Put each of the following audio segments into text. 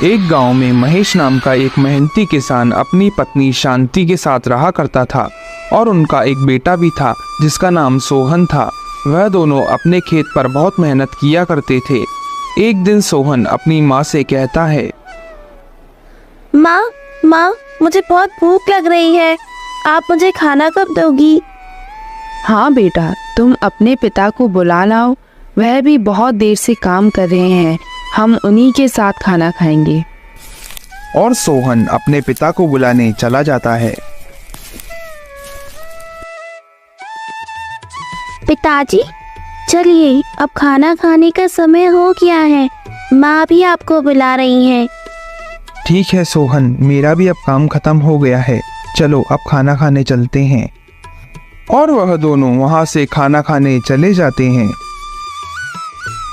एक गांव में महेश नाम का एक मेहनती किसान अपनी पत्नी शांति के साथ रहा करता था और उनका एक बेटा भी था जिसका नाम सोहन था। वह दोनों अपने खेत पर बहुत मेहनत किया करते थे। एक दिन सोहन अपनी माँ से कहता है, माँ, मुझे बहुत भूख लग रही है, आप मुझे खाना कब दोगी? हाँ बेटा, तुम अपने पिता को बुला लाओ, वह भी बहुत देर से काम कर रहे हैं, हम उन्हीं के साथ खाना खाएंगे। और सोहन अपने पिता को बुलाने चला जाता है। पिताजी, चलिए अब खाना खाने का समय हो गया है, माँ भी आपको बुला रही है। ठीक है सोहन, मेरा भी अब काम खत्म हो गया है, चलो अब खाना खाने चलते हैं। और वह दोनों वहां से खाना खाने चले जाते हैं।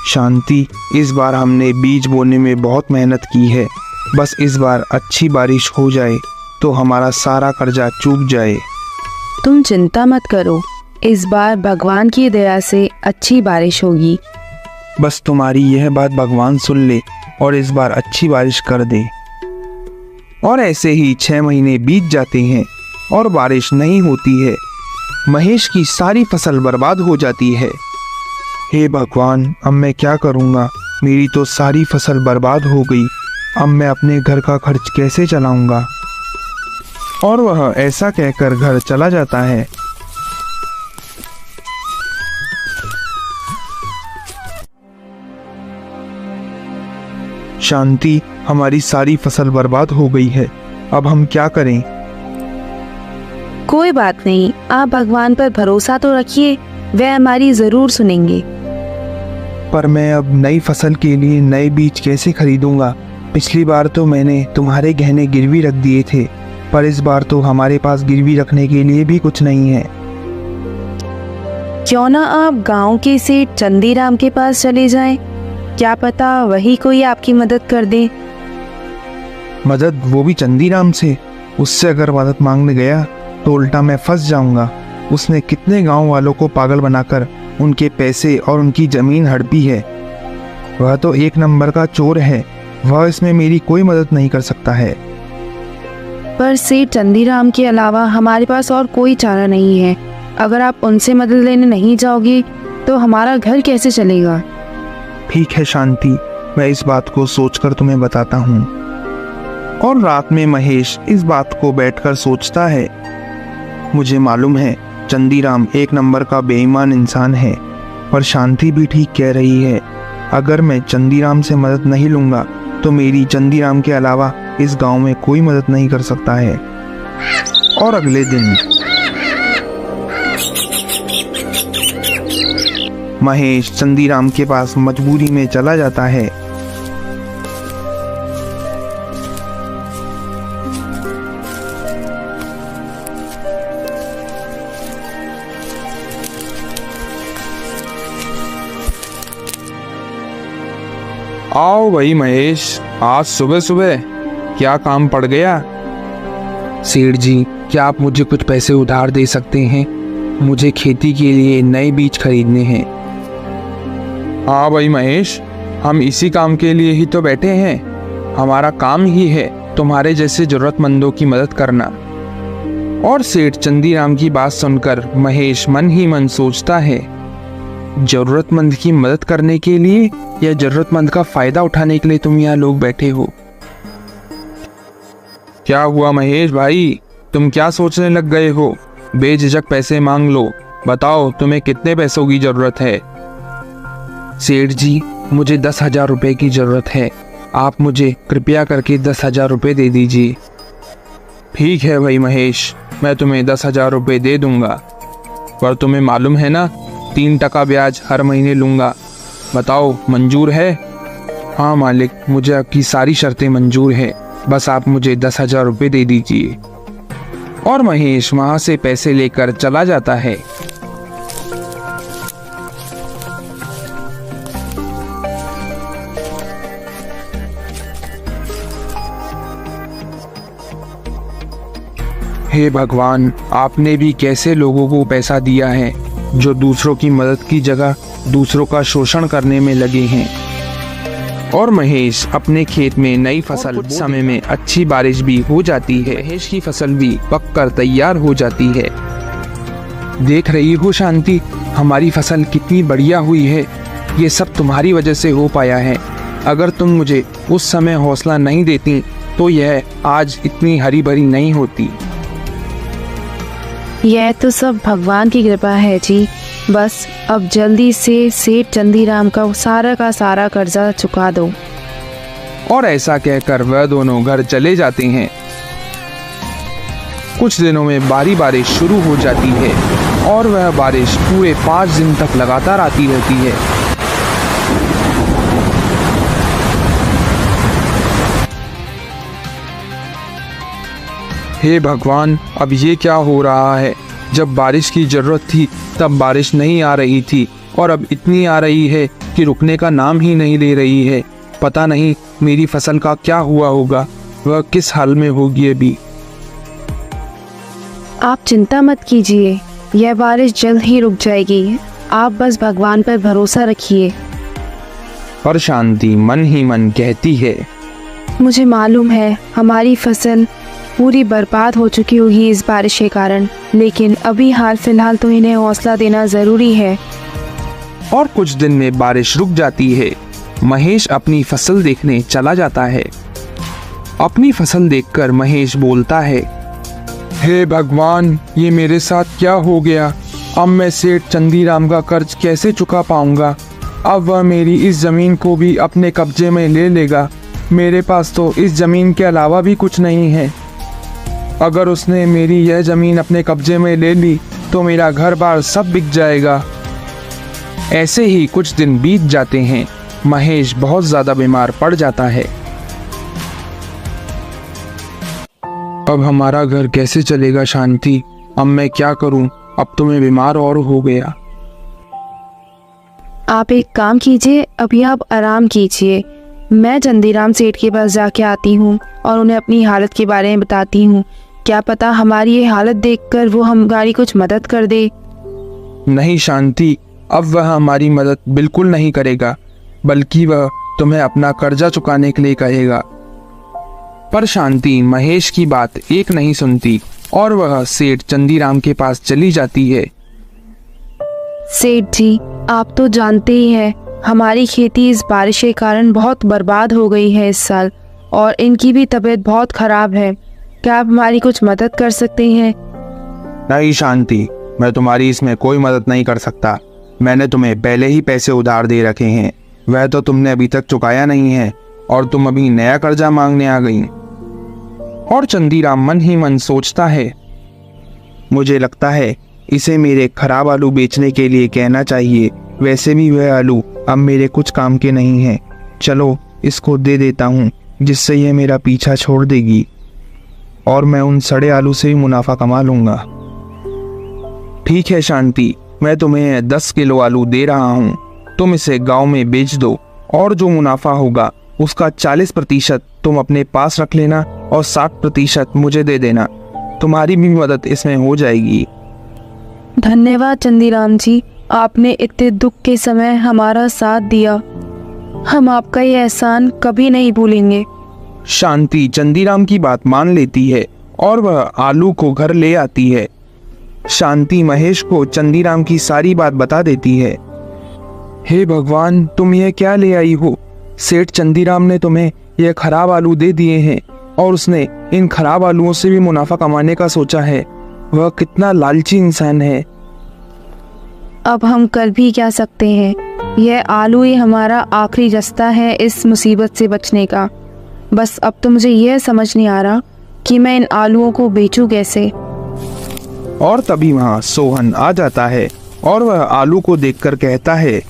शांति, इस बार हमने बीज बोने में बहुत मेहनत की है, बस इस बार अच्छी बारिश हो जाए तो हमारा सारा कर्जा चूक जाए। तुम चिंता मत करो, इस बार भगवान की दया से अच्छी बारिश होगी। बस तुम्हारी यह बात भगवान सुन ले और इस बार अच्छी बारिश कर दे। और ऐसे ही 6 महीने बीत जाते हैं और बारिश नहीं होती है। महेश की सारी फसल बर्बाद हो जाती है। हे भगवान, अब मैं क्या करूँगा, मेरी तो सारी फसल बर्बाद हो गई, अब मैं अपने घर का खर्च कैसे चलाऊंगा। और वह ऐसा कहकर घर चला जाता है। शांति, हमारी सारी फसल बर्बाद हो गई है, अब हम क्या करें? कोई बात नहीं, आप भगवान पर भरोसा तो रखिए, वह हमारी जरूर सुनेंगे। पर मैं अब नई फसल के लिए नए बीज कैसे खरीदूंगा? पिछली बार तो मैंने तुम्हारे गहने गिरवी रख दिए थे, पर इस बार तो हमारे पास गिरवी रखने के लिए भी कुछ नहीं है। क्यों ना आप गांव के सेठ चंदीराम के पास चले जाएं, क्या पता वही कोई आपकी मदद कर दे। मदद, वो भी चंदीराम से? उससे अगर मदद मांगने गया तो उल्टा मैं फंस जाऊंगा। उसने कितने गांव वालों को पागल बनाकर उनके पैसे और उनकी जमीन हड़पी है। वह तो एक नंबर का चोर है, वह इसमें मेरी कोई मदद नहीं कर सकता है। पर सेठ चंदीराम के अलावा हमारे पास और कोई चारा नहीं है। अगर आप उनसे मदद लेने नहीं जाओगे तो हमारा घर कैसे चलेगा? ठीक है शांति, मैं इस बात को सोचकर तुम्हें बताता हूँ। और रात में महेश इस बात को बैठकर सोचता है। मुझे मालूम है चंदीराम एक नंबर का बेईमान इंसान है, पर शांति भी ठीक कह रही है। अगर मैं चंदीराम से मदद नहीं लूँगा तो मेरी चंदीराम के अलावा इस गांव में कोई मदद नहीं कर सकता है। और अगले दिन महेश चंदीराम के पास मजबूरी में चला जाता है। आओ भाई महेश, आज सुबह सुबह क्या काम पड़ गया? सेठ जी, क्या आप मुझे कुछ पैसे उधार दे सकते हैं? मुझे खेती के लिए नए बीज खरीदने हैं। हाँ भाई महेश, हम इसी काम के लिए ही तो बैठे हैं। हमारा काम ही है तुम्हारे जैसे जरूरतमंदों की मदद करना। और सेठ चंदीराम की बात सुनकर महेश मन ही मन सोचता है, जरूरतमंद की मदद करने के लिए या जरूरतमंद का फायदा उठाने के लिए तुम यहाँ लोग बैठे हो? क्या हुआ महेश भाई, तुम क्या सोचने लग गए हो? बेझिझक पैसे मांग लो, बताओ तुम्हें कितने पैसों की जरूरत है? सेठ जी, मुझे 10,000 रुपये की जरूरत है, आप मुझे कृपया करके 10,000 रुपये दे दीजिए। ठीक है भाई महेश, मैं तुम्हें 10,000 रुपये दे दूंगा, पर तुम्हें मालूम है ना 3% ब्याज हर महीने लूँगा। बताओ मंजूर है? हाँ मालिक, मुझे आपकी सारी शर्तें मंजूर है, बस आप मुझे 10,000 रुपये दे दीजिए। और महेश वहाँ से पैसे लेकर चला जाता है। हे भगवान, आपने भी कैसे लोगों को पैसा दिया है जो दूसरों की मदद की जगह दूसरों का शोषण करने में लगे हैं। और महेश अपने खेत में नई फसल कुछ समय में अच्छी बारिश भी हो जाती है। महेश की फसल भी पककर तैयार हो जाती है। देख रही हो शांति, हमारी फसल कितनी बढ़िया हुई है। ये सब तुम्हारी वजह से हो पाया है। अगर तुम मुझे उस समय हौसला नहीं देती तो यह आज इतनी हरी भरी नहीं होती। यह तो सब भगवान की कृपा है जी। बस अब जल्दी से सेठ चंदीराम का सारा कर्जा चुका दो। और ऐसा कहकर वह दोनों घर चले जाते हैं। कुछ दिनों में भारी बारिश शुरू हो जाती है और वह बारिश पूरे 5 दिन तक लगातार आती रहती है। हे भगवान, अब ये क्या हो रहा है? जब बारिश की जरूरत थी तब बारिश नहीं आ रही थी और अब इतनी आ रही है कि रुकने का नाम ही नहीं ले रही है। पता नहीं मेरी फसल का क्या हुआ होगा, वह किस हाल में होगी अभी। आप चिंता मत कीजिए, यह बारिश जल्द ही रुक जाएगी। आप बस भगवान पर भरोसा रखिए। और शांति मन ही मन कहती है, मुझे मालूम है हमारी फसल पूरी बर्बाद हो चुकी होगी इस बारिश के कारण, लेकिन अभी हाल फिलहाल तो इन्हें हौसला देना जरूरी है। और कुछ दिन में बारिश रुक जाती है। महेश अपनी फसल देखने चला जाता है। अपनी फसल देखकर महेश बोलता है, हे भगवान, ये मेरे साथ क्या हो गया? अब मैं सेठ चंदीराम का कर्ज कैसे चुका पाऊंगा? अब वह मेरी इस जमीन को भी अपने कब्जे में ले लेगा। मेरे पास तो इस जमीन के अलावा भी कुछ नहीं है। अगर उसने मेरी यह जमीन अपने कब्जे में ले ली तो मेरा घर बार सब बिक जाएगा। ऐसे ही कुछ दिन बीत जाते हैं। महेश बहुत ज्यादा बीमार पड़ जाता है। अब हमारा घर कैसे चलेगा शांति? अब मैं क्या करूं? अब तो मैं बीमार और हो गया। आप एक काम कीजिए, अभी आप आराम कीजिए। मैं चंदीराम सेठ के पास जाके आती हूँ और उन्हें अपनी हालत के बारे में बताती हूँ। क्या पता हमारी ये हालत देखकर वो हमारी कुछ मदद कर दे। नहीं शांति, अब वह हमारी मदद बिल्कुल नहीं करेगा, बल्कि वह तुम्हें अपना कर्जा चुकाने के लिए कहेगा। पर शांति महेश की बात एक नहीं सुनती और वह सेठ चंदीराम के पास चली जाती है। सेठ जी, आप तो जानते ही हैं हमारी खेती इस बारिश के कारण बहुत बर्बाद हो गई है इस साल, और इनकी भी तबीयत बहुत खराब है। क्या आप हमारी कुछ मदद कर सकते हैं? नहीं शांति, मैं तुम्हारी इसमें कोई मदद नहीं कर सकता। मैंने तुम्हें पहले ही पैसे उधार दे रखे हैं, वह तो तुमने अभी तक चुकाया नहीं है और तुम अभी नया कर्जा मांगने आ गई। और चंदीराम मन ही मन सोचता है, मुझे लगता है इसे मेरे खराब आलू बेचने के लिए कहना चाहिए। वैसे भी वह आलू अब मेरे कुछ काम के नहीं हैं। चलो इसको दे देता हूँ, जिससे यह मेरा पीछा छोड़ देगी और मैं उन सड़े आलू से ही मुनाफा कमा लूँगा। ठीक है शांति, मैं तुम्हें 10 किलो आलू दे रहा हूँ। तुम इसे गांव में बेच दो और जो मुनाफा होगा उसका 40% तुम अपने पास रख लेना और 60% मुझे दे देना। तुम्हारी भी मदद इसमें हो जाएगी। धन्यवाद चंदीराम जी, आपने इतने दुख के समय हमारा साथ दिया। हम आपका ये एहसान कभी नहीं भूलेंगे। शांति चंदीराम की बात मान लेती है और वह आलू को घर ले आती है। शांति महेश को चंदीराम की सारी बात बता देती है। हे भगवान, तुम ये क्या ले आई हो? सेठ चंदीराम ने तुम्हें ये खराब आलू दे दिए हैं और उसने इन खराब आलूओं से भी मुनाफा कमाने का सोचा है। वह कितना लालची इंसान है। अब हम कर भी क्या सकते हैं? यह आलू ही हमारा आखिरी रास्ता है इस मुसीबत से बचने का। बस अब तो मुझे यह समझ नहीं आ रहा कि मैं इन आलूओं को बेचूं कैसे। और तभी वहाँ सोहन आ जाता है और वह आलू को देखकर कहता है,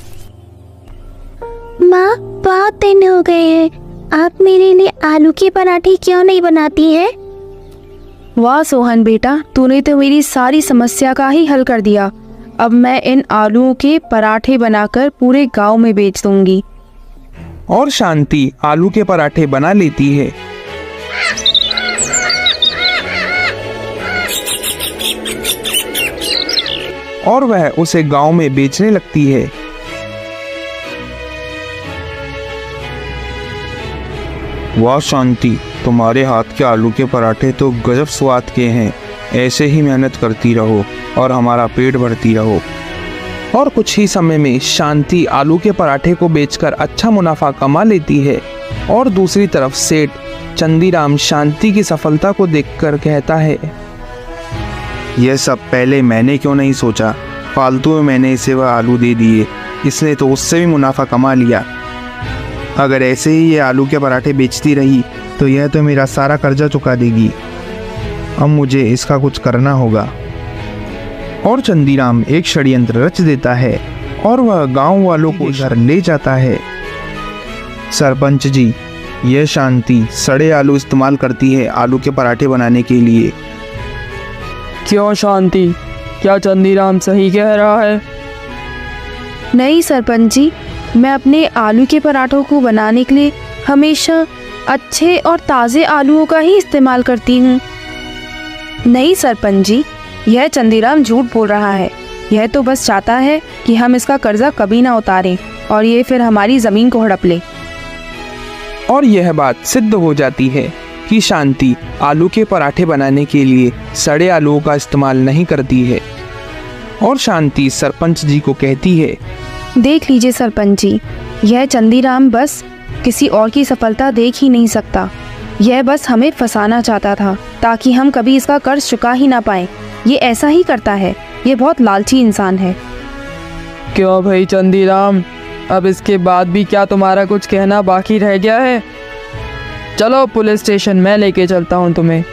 माँ, बहुत दिन हो गए हैं, आप मेरे लिए आलू के पराठे क्यों नहीं बनाती है? वाह सोहन बेटा, तूने तो मेरी सारी समस्या का ही हल कर दिया। अब मैं इन आलूओं के पराठे बनाकर पूरे गांव में बेच दूंगी। और शांति आलू के पराठे बना लेती है। और वह उसे गांव में बेचने लगती है। वाह शांति, तुम्हारे हाथ के आलू के पराठे तो गजब स्वाद के हैं। ऐसे ही मेहनत करती रहो और हमारा पेट भरती रहो। और कुछ ही समय में शांति आलू के पराठे को बेचकर अच्छा मुनाफा कमा लेती है। और दूसरी तरफ सेठ चंदीराम शांति की सफलता को देखकर कहता है, यह सब पहले मैंने क्यों नहीं सोचा, फालतू में मैंने इसे वह आलू दे दिए, इसने तो उससे भी मुनाफा कमा लिया। अगर ऐसे ही ये आलू के पराठे बेचती रही तो यह तो मेरा सारा कर्जा चुका देगी। अब मुझे इसका कुछ करना होगा। और चंदीराम एक षड्यंत्र रच देता है और वह गांव वालों को घर ले जाता है। सरपंच जी, यह शांति सड़े आलू इस्तेमाल करती है आलू के पराठे बनाने के लिए। क्यों शांति, क्या चंदीराम सही कह रहा है? नहीं सरपंच जी, मैं अपने आलू के पराठों को बनाने के लिए हमेशा अच्छे और ताज़े आलूओं का ही इस्तेमाल करती हूँ। नहीं सरपंच जी, यह चंदीराम झूठ बोल रहा है। यह तो बस चाहता है कि हम इसका कर्जा कभी ना उतारें और ये फिर हमारी ज़मीन को हड़प ले। और यह बात सिद्ध हो जाती है कि शांति आलू के पराठे बनाने के लिए सड़े आलूओं का इस्तेमाल नहीं करती है। और शांति सरपंच जी को कहती है, देख लीजिए सरपंच जी, यह चंदीराम बस किसी और की सफलता देख ही नहीं सकता। यह बस हमें फंसाना चाहता था ताकि हम कभी इसका कर्ज चुका ही ना पाए। ये ऐसा ही करता है, ये बहुत लालची इंसान है। क्यों भाई चंदीराम, अब इसके बाद भी क्या तुम्हारा कुछ कहना बाकी रह गया है? चलो पुलिस स्टेशन, मैं लेके चलता हूँ तुम्हें।